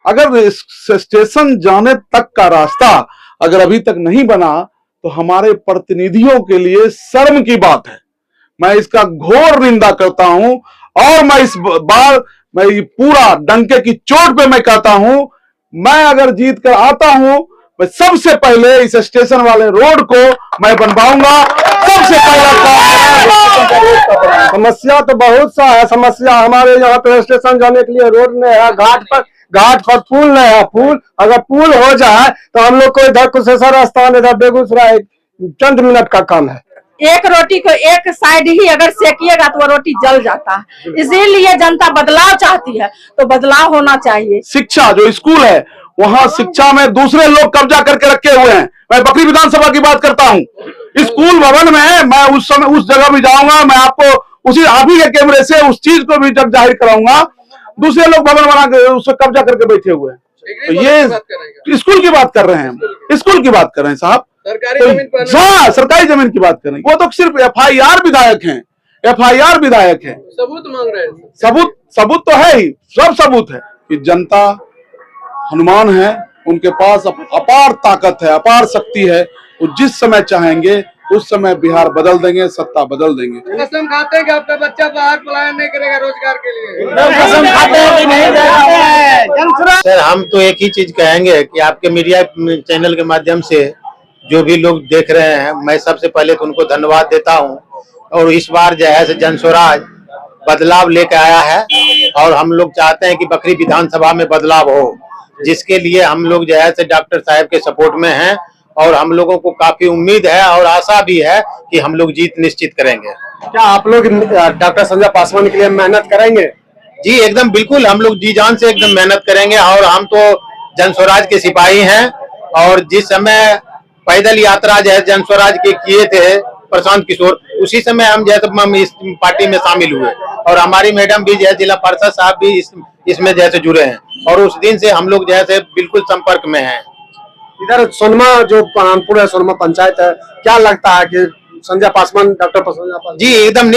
अगर स्टेशन जाने तक का रास्ता अगर अभी तक नहीं बना तो हमारे प्रतिनिधियों के लिए शर्म की बात है। मैं इसका घोर निंदा करता हूं और मैं इस बार मैं ये पूरा डंके की चोट पे मैं कहता हूं, मैं अगर जीत कर आता हूं मैं सबसे पहले इस स्टेशन वाले रोड को मैं बनवाऊंगा। सबसे पहला काम। समस्या तो बहुत सा है। समस्या हमारे यहाँ पे स्टेशन जाने के लिए रोड नहीं है, घाट पर पुल नहीं है। पुल अगर पुल हो जाए तो हम लोग को इधर कुशेश्वर स्थान, इधर बेगूसराय चंद मिनट का काम है। एक रोटी को एक साइड ही अगर सेकिएगा तो वो रोटी जल जाता है। इसीलिए जनता बदलाव चाहती है, तो बदलाव होना चाहिए। शिक्षा जो स्कूल है वहां शिक्षा में दूसरे लोग कब्जा करके रखे हुए हैं। मैं बकरी विधानसभा की बात करता हूं। स्कूल भवन में मैं उस समय उस जगह भी जाऊंगा, मैं आपको उसी आप ही के कैमरे से उस चीज को भी जब जाहिर कराऊंगा। दूसरे लोग भवन बना के उसको कब्जा करके बैठे हुए हैं। तो ये स्कूल की बात कर रहे हैं, हम स्कूल की बात कर रहे हैं साहब, हाँ सरकारी जमीन की बात कर रहे हैं। वो तो सिर्फ FIR विधायक हैं, FIR विधायक हैं। सबूत मांग रहे हैं। सबूत तो है ही, सब सबूत है कि जनता हनुमान है, उनके पास अपार ताकत है, अपार शक्ति है। वो जिस समय चाहेंगे उस समय बिहार बदल देंगे, सत्ता बदल देंगे। कसम खाते हैं कि आपका बच्चा बाहर पलायन नहीं करेगा रोजगार के लिए? कसम खाते हैं कि नहीं जाएगा। सर हम तो एक ही चीज कहेंगे कि आपके मीडिया चैनल के माध्यम से जो भी लोग देख रहे हैं, मैं सबसे पहले तो उनको धन्यवाद देता हूं। और इस बार जो है जन स्वराज बदलाव लेकर आया है और हम लोग चाहते हैं कि बकरी विधानसभा में बदलाव हो, जिसके लिए हम लोग जो है डॉक्टर साहब के सपोर्ट में हैं और हम लोगों को काफी उम्मीद है और आशा भी है कि हम लोग जीत निश्चित करेंगे। क्या आप लोग डॉक्टर संजय पासवान के लिए मेहनत करेंगे? जी एकदम बिल्कुल, हम लोग जी जान से एकदम मेहनत करेंगे। और हम तो जन स्वराज के सिपाही हैं और जिस समय पैदल यात्रा जो है जन स्वराज के किए थे प्रशांत किशोर, उसी समय हम जैसे इस पार्टी में शामिल हुए और हमारी मैडम भी जो है जिला पार्षद साहब भी इसमें जैसे जुड़े हैं और उस दिन से हम लोग जैसे बिल्कुल संपर्क में हैं। इधर सोनमा जो पानपुर है, सोनमा पंचायत है, क्या लगता है कि संजय पासवान, डॉक्टर पासवान? जी एकदम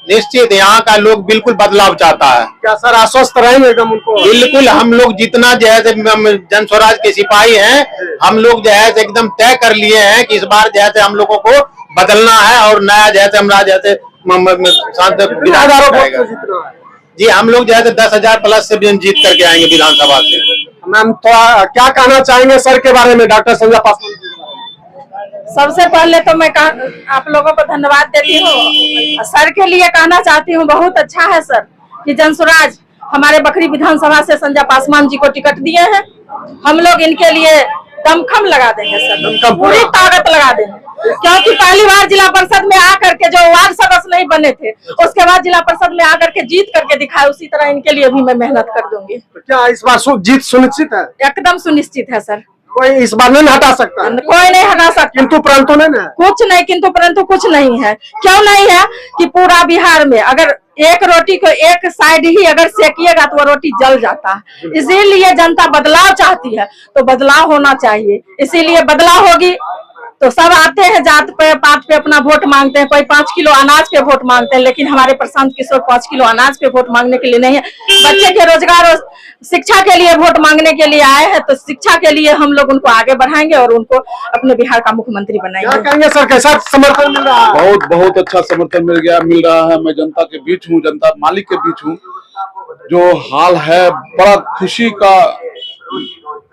निश्चित यहाँ का लोग बिल्कुल बदलाव चाहता है। क्या सर आश्वस्त रहेंगे एकदम उनको? बिल्कुल, हम लोग जितना जो है जन स्वराज के सिपाही हैं, हम लोग जो है एकदम तय कर लिए हैं कि इस बार जैसे हम लोगों को बदलना है और नया जैसे हमारा जैसे जी हम लोग जो है 10,000 प्लस से भी जीत करके आएंगे विधानसभा से। मैम थोड़ा क्या कहना चाहेंगे सर के बारे में, डॉक्टर संजय पासवान? सबसे पहले तो मैं आप लोगों को धन्यवाद देती हूँ। सर के लिए कहना चाहती हूँ, बहुत अच्छा है सर कि जन स्वराज हमारे बकरी विधानसभा से संजय पासवान जी को टिकट दिए हैं। हम लोग इनके लिए दमखम लगा देंगे सर, पूरी ताकत लगा देंगे। क्योंकि पहली बार जिला परिषद में आकर के जो वार्ड सदस्य नहीं बने थे, उसके बाद जिला परिषद में आकर के जीत करके दिखाए, उसी तरह इनके लिए भी मैं मेहनत कर दूंगी। तो क्या इस बार जीत सुनिश्चित है? एकदम सुनिश्चित है सर। कोई इस बार नहीं हटा सकता? कोई नहीं हटा सकता। किंतु परंतु नहीं है? कुछ नहीं किंतु परंतु कुछ नहीं है। क्यों नहीं है कि पूरा बिहार में अगर एक रोटी को एक साइड ही अगर सेकिएगा तो वो रोटी जल जाता है। इसीलिए जनता बदलाव चाहती है, तो बदलाव होना चाहिए। इसीलिए बदलाव होगी तो सब आते हैं जात पे पात पे अपना वोट मांगते हैं। कोई 5 किलो अनाज पे वोट मांगते हैं, लेकिन हमारे प्रशांत किशोर 5 किलो अनाज पे वोट मांगने के लिए नहीं है। बच्चे के रोजगार और शिक्षा के लिए वोट मांगने के लिए आए हैं, तो शिक्षा के लिए हम लोग उनको आगे बढ़ाएंगे और उनको अपने बिहार का मुख्यमंत्री बनाएंगे। क्या कहेंगे सर, कैसा समर्थन मिल रहा है? बहुत अच्छा समर्थन मिल रहा है। मैं जनता के बीच हूँ, जनता मालिक के बीच हूँ। जो हाल है बड़ा खुशी का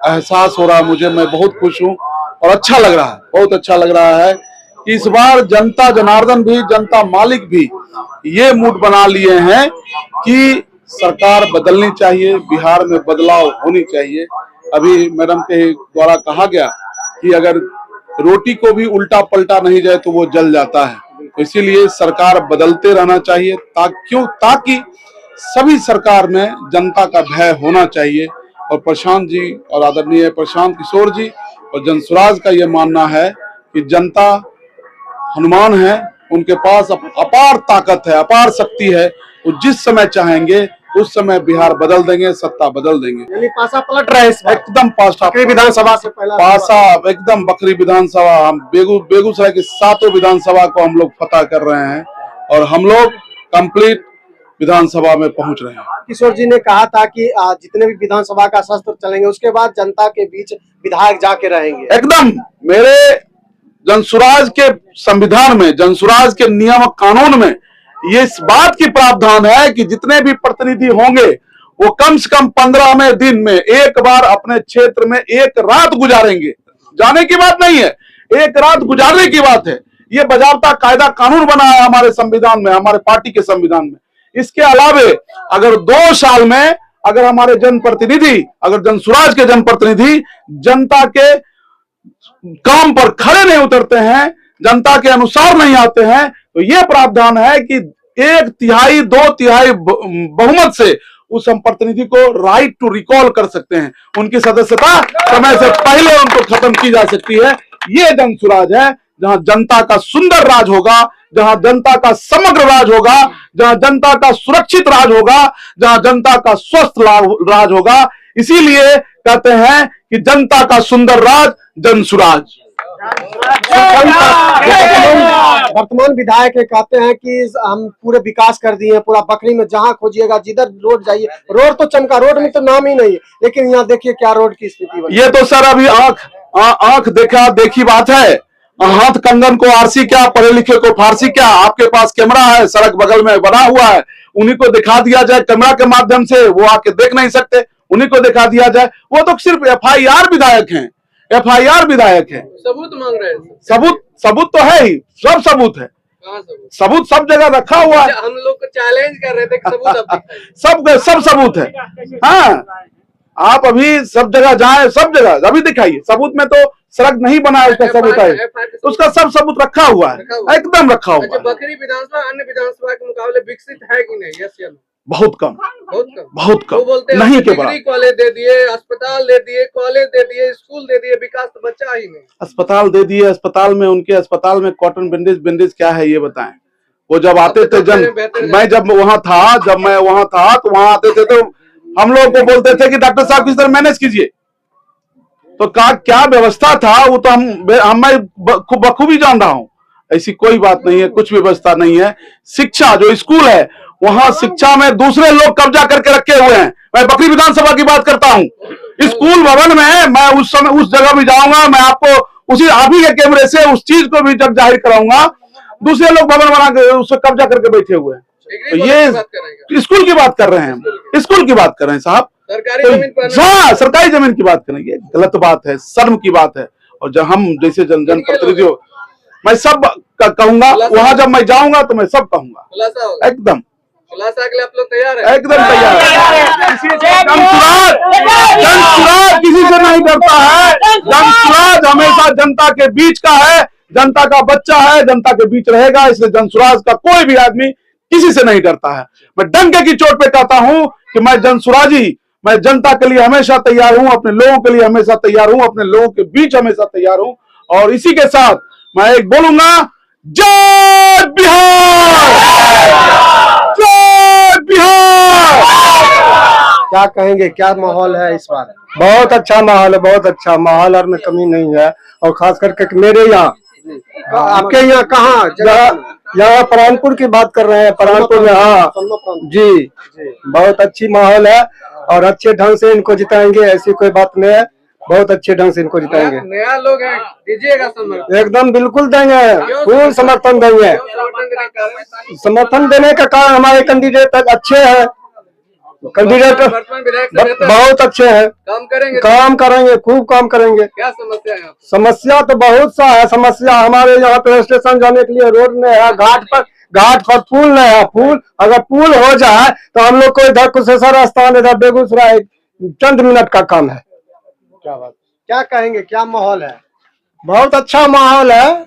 एहसास हो रहा है मुझे। मैं बहुत खुश हूँ और अच्छा लग रहा है, बहुत अच्छा लग रहा है कि इस बार जनता जनार्दन भी, जनता मालिक भी ये मूड बना लिए हैं कि सरकार बदलनी चाहिए, बिहार में बदलाव होनी चाहिए। अभी मैडम के द्वारा कहा गया कि अगर रोटी को भी उल्टा पलटा नहीं जाए तो वो जल जाता है। तो इसीलिए सरकार बदलते रहना चाहिए ताकि सभी सरकार में जनता का भय होना चाहिए। और प्रशांत जी और आदरणीय प्रशांत किशोर जी और जन स्वराज का ये मानना है कि जनता हनुमान है, उनके पास अपार ताकत है, अपार शक्ति है। वो जिस समय चाहेंगे उस समय बिहार बदल देंगे, सत्ता बदल देंगे। यानी पासा पलट रहा है एकदम पासा। बकरी विधानसभा से पहला पासा एकदम बकरी विधानसभा। हम बेगूसराय की 7 विधानसभा को हम लोग फतह कर रहे हैं और हम लोग कंप्लीट विधानसभा में पहुंच रहे हैं। किशोर जी ने कहा था कि जितने भी विधानसभा का सत्र चलेंगे उसके बाद जनता के बीच विधायक जाके रहेंगे। एकदम मेरे जनसुराज के संविधान में, जनसुराज के नियम कानून में ये इस बात की प्रावधान है कि जितने भी प्रतिनिधि होंगे वो कम से कम 15वें दिन में एक बार अपने क्षेत्र में एक रात गुजारेंगे। जाने की बात नहीं है, एक रात गुजारने की बात है। ये बजावता कायदा कानून बना है हमारे संविधान में, हमारे पार्टी के संविधान में। इसके अलावे अगर 2 साल में अगर हमारे जनप्रतिनिधि, अगर जनसुराज के जनप्रतिनिधि जनता के काम पर खड़े नहीं उतरते हैं, जनता के अनुसार नहीं आते हैं, तो यह प्रावधान है कि 1/3 2/3 बहुमत से उस प्रतिनिधि को राइट टू रिकॉल कर सकते हैं। उनकी सदस्यता समय से पहले उनको खत्म की जा सकती है। ये जनसुराज है जहां जनता का सुंदर राज होगा, जहां जनता का समग्र राज होगा, जहां जनता का सुरक्षित राज होगा, जहां जनता का स्वस्थ राज होगा। इसीलिए कहते हैं कि जनता का सुंदर राज जनसुराज। वर्तमान विधायक कहते हैं कि हम पूरे विकास कर दिए, पूरा बकरी में जहां खोजिएगा, जिधर रोड जाइए, रोड तो चमका, रोड में तो नाम ही नहीं है, लेकिन यहाँ देखिए क्या रोड की स्थिति बनी। ये तो सर अभी आंख देखा देखी बात है। हाथ कंगन को आरसी क्या, पढ़े लिखे को फारसी क्या। आपके पास कैमरा है, सड़क बगल में बना हुआ है, उन्हीं को दिखा दिया जाए कैमरा के माध्यम से। वो आके देख नहीं सकते, उन्हीं को दिखा दिया जाए। वो तो सिर्फ FIR विधायक हैं, FIR विधायक है। सबूत मांग रहे हैं। सबूत तो है ही, सब सबूत है। सबूत सब जगह रखा हुआ है। हम लोग को चैलेंज कर रहे थे कि सबूत अब सब सबूत है। हाँ, आप अभी सब जगह जाए, सब जगह अभी दिखाइए। सबूत में तो सड़क नहीं बना है, उसका सबूत है, उसका सब सबूत रखा हुआ है, एकदम रखा हुआ है। बकरी विधानसभा अन्य विधानसभा के मुकाबले विकसित है कि नहीं? यस या नो? बहुत कम, बहुत कम। वो बोलते हैं नहीं के डिग्री बराबर। कॉलेज दे दिए, अस्पताल दे दिए, कॉलेज दे दिए, स्कूल दे दिए, विकास तो बचा ही नहीं। अस्पताल दे दिए, अस्पताल में उनके अस्पताल में कॉटन बैंडेज क्या है ये बताएं। वो जब आते थे, मैं जब वहां था तो वहां आते थे तो हम लोगों को बोलते थे कि डॉक्टर साहब किस तरह मैनेज कीजिए। तो क्या व्यवस्था था वो तो मैं बखूबी जान रहा हूँ। ऐसी कोई बात नहीं है, कुछ व्यवस्था नहीं है। शिक्षा जो स्कूल है वहां शिक्षा में दूसरे लोग कब्जा करके रखे हुए हैं। मैं बकरी विधानसभा की बात करता हूँ। स्कूल भवन में मैं उस समय उस जगह भी जाऊंगा, मैं आपको उसी आप ही के कैमरे से उस चीज को भी जब जाहिर कराऊंगा। दूसरे लोग भवन बना के उससे कब्जा करके बैठे हुए हैं। तो ये स्कूल की बात कर रहे हैं, स्कूल की बात कर रहे हैं साहब। सरकारी जमीन पर, हाँ, सरकारी जमीन की बात करेंगे, गलत बात है, शर्म की बात है। और जब हम जैसे जनप्रतिनिधि हो, मैं सब कहूंगा, वहां जब मैं जाऊंगा तो मैं सब कहूंगा। एकदम खुलासा के लिए आप लोग तैयार है? एकदम तैयार है। जनसुराज किसी से नहीं डरता है। जनसुराज हमेशा जनता के बीच का है, जनता का बच्चा है, जनता के बीच रहेगा। इसलिए जनसुराज का कोई भी आदमी किसी से नहीं डरता है। मैं डंके की चोट पे कहता हूं कि मैं जनसुराजी, मैं जनता के लिए हमेशा तैयार हूं, अपने लोगों के लिए हमेशा तैयार हूं, अपने लोगों के बीच हमेशा तैयार हूं। और इसी के साथ मैं एक बोलूंगा, जय बिहार, जय बिहार। क्या कहेंगे, क्या माहौल है इस बार? बहुत अच्छा माहौल है, बहुत अच्छा माहौल, और में कमी नहीं है। और खास करके मेरे यहाँ, आपके यहाँ कहाँ? यहाँ परानपुर की बात कर रहे हैं, परानपुर में। हाँ जी, बहुत अच्छी माहौल है और अच्छे ढंग से इनको जिताएंगे, ऐसी कोई बात नहीं है। बहुत अच्छे ढंग से इनको जिताएंगे। नया लोग हैं, दीजिएगा समर्थन? एकदम बिल्कुल देंगे, फुल समर्थन देंगे। समर्थन देने का कारण हमारे कैंडिडेट अच्छे हैं, कैंडिडेट बहुत अच्छे हैं। काम करेंगे, खूब काम करेंगे। क्या समस्या है? समस्या तो बहुत सा है। समस्या हमारे यहाँ पे स्टेशन जाने के लिए रोड नहीं है, घाट पर पुल नहीं है। पुल अगर पुल हो जाए तो हम लोग को इधर कुशेश्वर स्थान, इधर बेगूसराय चंद मिनट का काम है। क्या कहेंगे, क्या माहौल है? बहुत अच्छा माहौल है।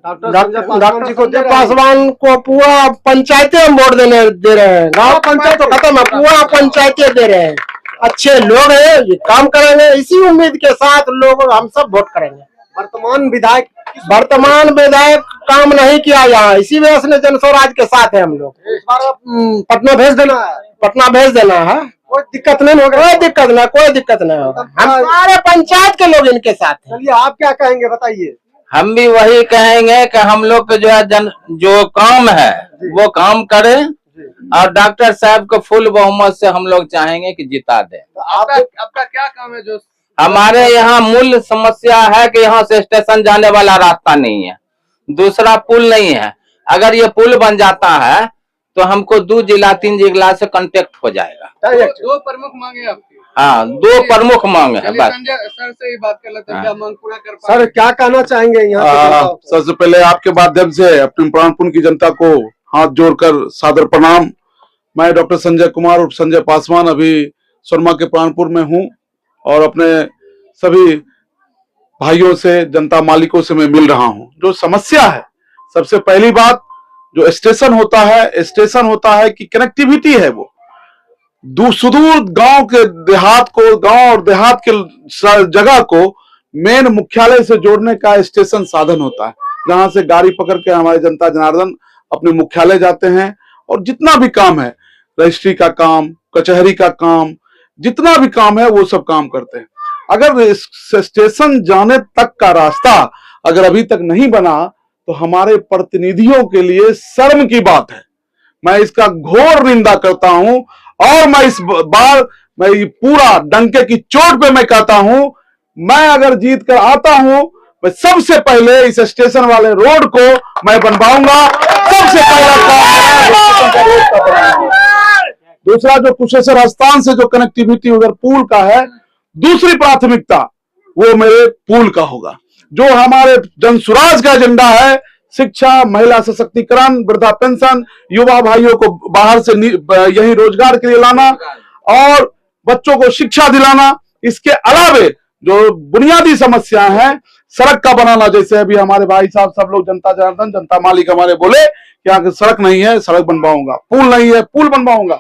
डॉक्टर जी को पासवान को पूरा पंचायतें हम वोट दे रहे हैं। गांव पंचायत तो खत्म है, पूरा पंचायतें दे रहे हैं। अच्छे लोग हैं, ये काम करेंगे। इसी उम्मीद के साथ लोग हम सब वोट करेंगे। वर्तमान विधायक काम नहीं किया यहाँ, इसी वजह से जनस्वराज के साथ है हम लोग। पटना भेज देना है। कोई दिक्कत नहीं होगा, कोई दिक्कत नहीं होगा। हम सारे पंचायत के लोग इनके साथ हैं। चलिए, आप क्या कहेंगे बताइए? हम भी वही कहेंगे कि हम लोग के जो है जो काम है वो काम करें और डॉक्टर साहब को फुल बहुमत से हम लोग चाहेंगे कि जिता दें। आपका क्या काम है जो हमारे यहाँ मूल समस्या है कि यहाँ से स्टेशन जाने वाला रास्ता नहीं है, दूसरा पुल नहीं है। अगर ये पुल बन जाता है तो हमको 2 जिला 3 जिला से कांटेक्ट हो जाएगा। दो प्रमुख मांगे आपकी? हाँ, 2 प्रमुख मांग है बस। संजय सर से ही बात कर लेते हैं, क्या मांग पूरा कर पाए? सर क्या कहना चाहेंगे यहाँ के जनता को? सबसे पहले आपके माध्यम से अपनी प्राणपुर की जनता को हाथ जोड़कर सादर प्रणाम। मैं डॉक्टर संजय कुमार और संजय पासवान अभी शर्मा के प्राणपुर में हूँ और अपने सभी भाइयों से, जनता मालिकों से मैं मिल रहा हूँ। जो समस्या है, सबसे पहली बात, जो स्टेशन होता है कि कनेक्टिविटी है, वो सुदूर गांव के देहात को, गांव और देहात के जगह को मेन मुख्यालय से जोड़ने का स्टेशन साधन होता है, जहां से गाड़ी पकड़ के हमारे जनता जनार्दन अपने मुख्यालय जाते हैं और जितना भी काम है, रजिस्ट्री का काम, कचहरी का काम, जितना भी काम है वो सब काम करते हैं। अगर स्टेशन जाने तक का रास्ता अगर अभी तक नहीं बना तो हमारे प्रतिनिधियों के लिए शर्म की बात है। मैं इसका घोर निंदा करता हूं और मैं इस बार मैं ये पूरा डंके की चोट पे मैं कहता हूं, मैं अगर जीत कर आता हूं, मैं सबसे पहले इस स्टेशन वाले रोड को मैं बनवाऊंगा। सबसे पहला काम। दूसरा, जो कुशेश्वर स्थान से जो कनेक्टिविटी उधर पुल का है, दूसरी प्राथमिकता वो मेरे पुल का होगा। जो हमारे जनसुराज का एजेंडा है, शिक्षा, महिला सशक्तिकरण, वृद्धा पेंशन, युवा भाइयों को बाहर से यही रोजगार के लिए लाना और बच्चों को शिक्षा दिलाना, इसके अलावे जो बुनियादी समस्या है, सड़क का बनाना, जैसे अभी हमारे भाई साहब सब लोग जनता जनार्दन, जनता मालिक हमारे बोले कि यहाँ सड़क नहीं है, सड़क बनवाऊंगा, पुल नहीं है, पुल बनवाऊंगा।